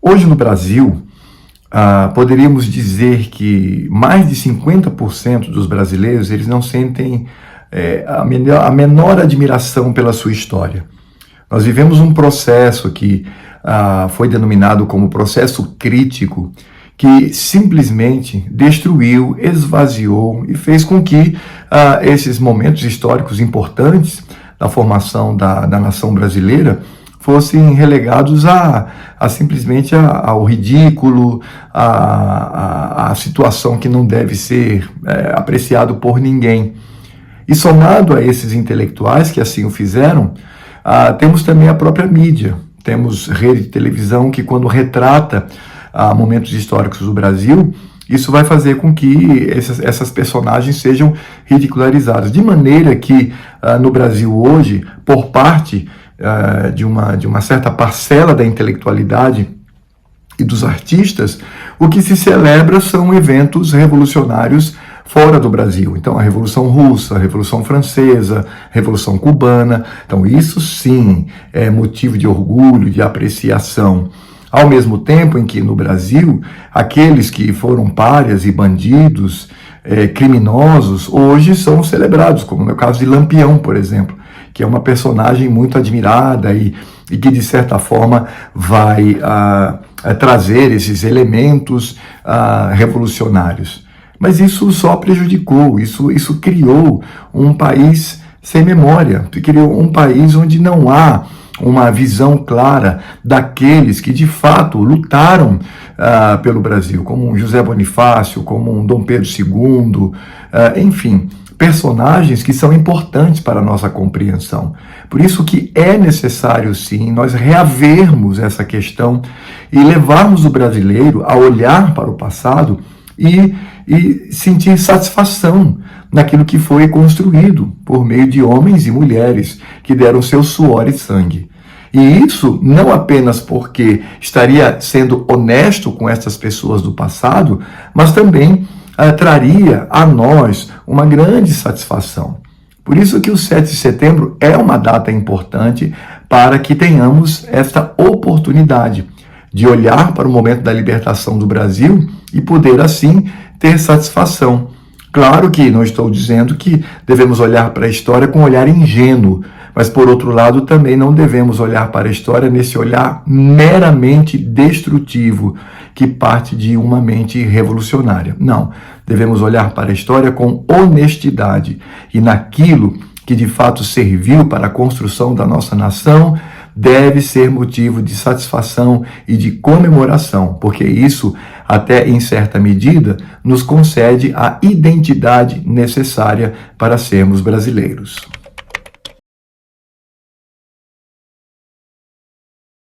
Hoje no Brasil, poderíamos dizer que mais de 50% dos brasileiros eles não sentem a menor admiração pela sua história. Nós vivemos um processo que foi denominado como processo crítico, que simplesmente destruiu, esvaziou e fez com que esses momentos históricos importantes da formação da nação brasileira fossem relegados simplesmente ao ridículo, a situação que não deve ser apreciado por ninguém. E somado a esses intelectuais que assim o fizeram, temos também a própria mídia. Temos rede de televisão que, quando retrata momentos históricos do Brasil, isso vai fazer com que essas personagens sejam ridicularizadas. De maneira que, no Brasil hoje, por parte de uma certa parcela da intelectualidade e dos artistas, o que se celebra são eventos revolucionários fora do Brasil. Então, a Revolução Russa, a Revolução Francesa, a Revolução Cubana. Então, isso sim é motivo de orgulho, de apreciação. Ao mesmo tempo em que, no Brasil, aqueles que foram párias e bandidos, criminosos, hoje são celebrados, como no caso de Lampião, por exemplo, que é uma personagem muito admirada e que, de certa forma, vai trazer esses elementos revolucionários. Mas isso só prejudicou, isso criou um país sem memória, criou um país onde não há uma visão clara daqueles que de fato lutaram pelo Brasil, como um José Bonifácio, como um Dom Pedro II, enfim, personagens que são importantes para a nossa compreensão. Por isso que é necessário, sim, nós reavermos essa questão e levarmos o brasileiro a olhar para o passado e sentir satisfação naquilo que foi construído por meio de homens e mulheres que deram seu suor e sangue. E isso não apenas porque estaria sendo honesto com essas pessoas do passado, mas também traria a nós uma grande satisfação. Por isso que o 7 de setembro é uma data importante para que tenhamos esta oportunidade de olhar para o momento da libertação do Brasil e poder, assim, ter satisfação. Claro que não estou dizendo que devemos olhar para a história com um olhar ingênuo, mas, por outro lado, também não devemos olhar para a história nesse olhar meramente destrutivo, que parte de uma mente revolucionária. Não, devemos olhar para a história com honestidade e naquilo que de fato serviu para a construção da nossa nação, deve ser motivo de satisfação e de comemoração, porque isso, até em certa medida, nos concede a identidade necessária para sermos brasileiros.